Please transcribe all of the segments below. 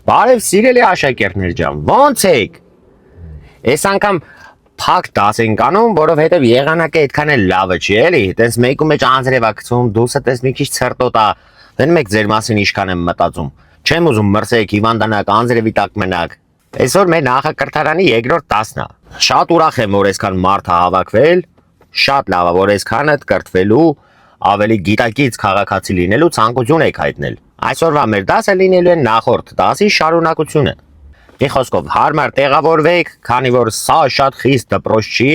Բարև սիրելի աշակերտներ ջան, ո՞նց եք։ Այս անգամ փակ դաս ենք անում, որովհետև եղանակը այդքան էլ լավը չի, էլի։ Տենց մեկու մեջ անձրև ակցում, դուսը տես մի քիչ ցրտոտա։ Դնում եք ձեր մասին ինչքան եմ մտածում։ Չեմ ուզում մրսեք, հիվանդանաք, անձրևի տակ մնաք։ Այսօր մեր նախակրթարանի երկրորդ դասն է։ Շատ ուրախ եմ, որ այսքան մարդ է հավաքվել։ Շատ լավ է, որ այսքանդ կրթվելու, ավելի գիտակից քաղաքացի լինելու ցանկություն եք հայտնել։ Այսօրվա մեր դասը լինելու է նախորդ դասի շարունակությունը։ Մի խոսքով հարմար տեղավորվեք, քանի որ սա շատ խիստ դպրոց չի։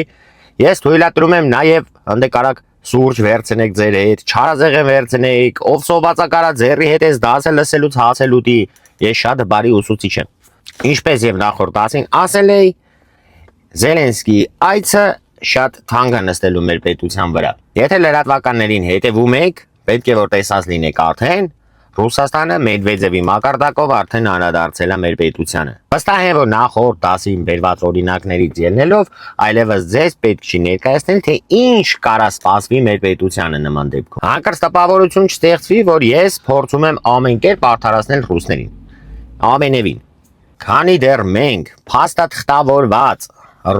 Ես թույլատրում եմ նաև հանդեկարակ սուրճ վերցնեք ձեր հետ, չարազեղեն վերցնեք, ով սովածակարա ձեռի հետ էս դասը լսելուց հասելուտի։ Ես շատ բարի ուսուցիչ եմ։ Ինչպես եւ նախորդ դասին ասել էի, Զելենսկի այցը շատ թանկ է նստելու մեր պետության վրա։ Եթե լրատվականներին հետևում եք, պետք է որ տեսած լինեք արդեն, Ռուսաստանը Մեդվեդևի մակարդակով արդեն անդրադարձել է մեր պետությանը։ Վստահ եմ, որ նախորդ դասին բերված օրինակներից ելնելով, այլևս ձեզ պետք չի ներկայացնել, թե ինչ կարա սպասվի մեր պետությանը նման դեպքում։ Հանկարծ տպավորություն չստեղծվի, որ ես փորձում եմ ամեն կերպ արդարացնել ռուսներին։ Ամենևին։ Քանի դեռ մենք փաստաթղթավորված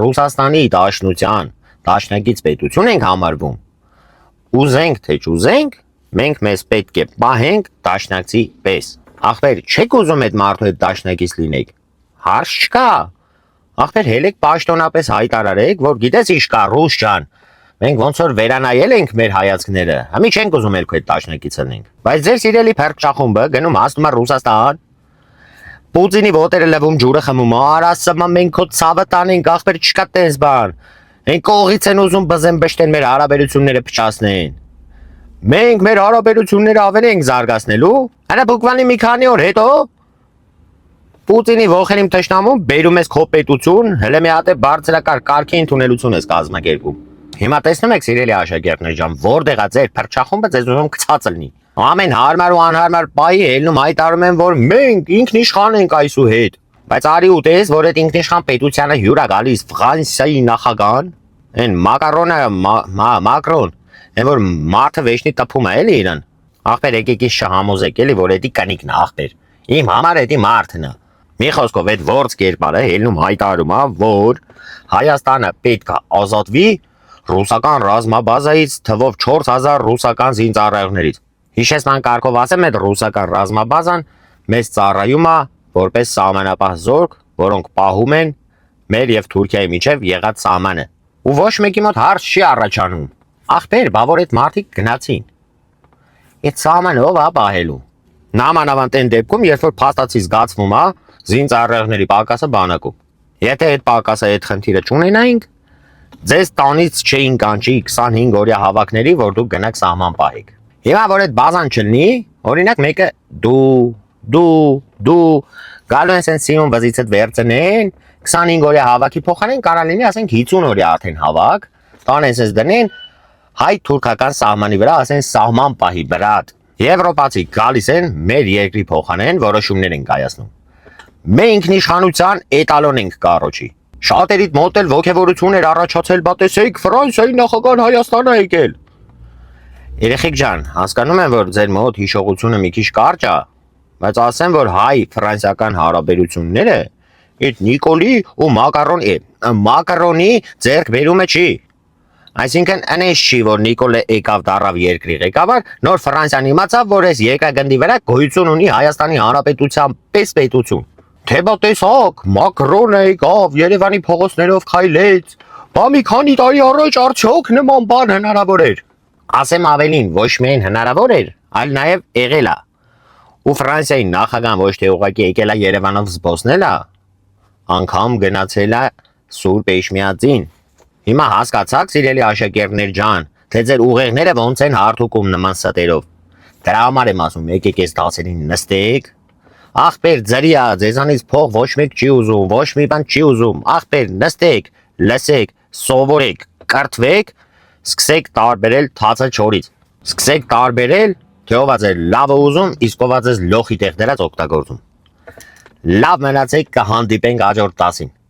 Ռուսաստանի Դաշնության դաշնակից պետություն ենք համարվում, ուզենք թե չուզենք, մենք մեզ պետք է պահենք դաշնակցի պես։ Ախպեր, չեք ուզում այդ մարդու հետ դաշնակից լինեք։ Հարց չկա։ Ախպեր, հելեք պաշտոնապես հայտարարեք, որ գիտես ինչ կա, ռուս ջան։ Մենք ոնց որ վերանայել ենք մեր հայացքները, համի չենք ուզում ելք այդ դաշնակից լինենք։ Բայց ձեր սիրելի փերճախումբը գնում հասնում է Ռուսաստան։ Պուտինի ոտերը լվում, ջուրը խմում, արասը մենք քո ցավը տանենք, ախպեր չկա տես բան։ Այն կողից են ուզում բզեն բշտեն մեր հարաբերությունները փչացնեն։ Մենք մեր հարաբերությունները ավելի ենք զարգացնելու, հələ բուկվալի մի քանի օր հետո Պուտինի ողերիմ թշնամուն բերում ես քո պետություն, հələ մի հատ է բարձրակարգ կարգի ընդունելություն ես կազմակերպում։ Հիմա տեսնում եք սիրելի աշակերտներ ջան, որտեղ է ձեր փրկչախումբը ձեզ ուզում գցած լինի։ Ամեն հարմար ու անհարմար պահի ելնում հայտարարում են, որ մենք ինքնիշխան ենք այսուհետ։ Բայց արի ու տես, որ այդ ինքնիշխան պետությանը հյուր է գալիս Ֆրանսիայի նախագահան, այն Մակարոնը, Մակրոն, այն որ մարդը վեճնի տփում է էլի իրան։ Ախպեր եկեք իս չհամոզեք էլի, որ էդի կնիկն է ախպեր։ Իմ համար էդի մարդն է։ Մի խոսքով այդ ворց կերպարը ելնում հայտարարում է, որ Հայաստանը պետք է ազատվի ռուսական ռազմաբազայից թվով 4000 ռուսական զինծառայողներից։ Հիշեցման կարգով ասեմ, այդ ռուսական ռազմաբազան մեզ ծառայում է որպես սահմանապահ զորք, որոնք պահում են մեր եւ Թուրքիայի միջև եղած սահմանը։ Ու ոչ մեկի մոտ հարց չի առաջանում։ Ախպեր, բա որ այդ մարդիկ գնացին։ Այդ սահմանը ով է պահելու։ Նամանավանդ այն դեպքում, երբ որ փաստացի զգացվում է զինծառայողների պակասը բանակում։ Եթե այդ պակասը այդ խնդիրը չունենայինք, ձեզ տանից չէին կանչի 25 օրյա հավաքների, որ դուք գնաք սահման պահեք։ Հիմա որ այդ բազան չլինի, օրինակ մեկը դու գալու են սենց սիմոն վզիցդ վերցնեն, 25 օրյա հավաքի փոխարեն կարա լինի, ասենք 50 օրյա արդեն հավաք, տանեն սենց դնեն հայ-թուրքական սահմանի վրա, ասեն սահման պահի բրատ։ Եվրոպացի գալիս են մեր երկրի փոխանեն որոշումներ են կայացնում։ Մենք ինքնիշխանության էտալոն ենք կառոչի։ Շատերիդ մոտ էլ ոգևորություն էր առաջացել, բա տեսեք Ֆրանսիայի նախագահան Հայաստան է եկել։ Երեխեք ջան, հասկանում եմ, որ ձեր մոտ հիշողությունը մի քիչ կարճ է, բայց ասեմ, որ հայ-ֆրանսիական հարաբերությունները այդ Նիկոլի ու Մակարոնի ձեռքբերումը չի։ Այսինքն այնպես չի, որ Նիկոլը եկավ դառավ երկրի ղեկավար, նոր Ֆրանսիան իմացավ, որ այս երկրագնդի վրա գոյություն ունի Հայաստանի Հանրապետության պես պետություն։ Թե բա տեսակ, Մակրոնը եկավ, Երևանի փողոցներով քայլեց, բա մի քանի տարի առաջ արդյոք նման բան հնարավոր էր։ Ասեմ ավելին, ոչ միայն հնարավոր էր, այլ նաև եղել է։ Ու Ֆրանսիայի նախագահան ոչ թե ուղղակի եկել է Երևանով զբոսնել է, անգամ գնացել է Սուրբ Էջմիածին։ Հիմա հասկացաք, սիրելի աշակերտներ ջան, թե ձեր ուղեղները ոնց են հարթուկում նման ստերով։ Դրա համար եմ ասում, եկեք այս դասերին նստեք։ Ախպեր ձրիա, ձեզանից փող ոչ մեկ չի ուզում, ոչ մի բան չի ուզում։ Ախպեր նստեք, լսեք, սովորեք, կրթվեք, սկսեք տարբերել թացը չորից։ Սկսեք տարբերել, թե ով է ձեր լավը ուզում, իսկ ով է ձեզ լոխի տեղ դրած օգտագործում։ Լավ մնացեք, կհանդիպենք հաջորդ դասին։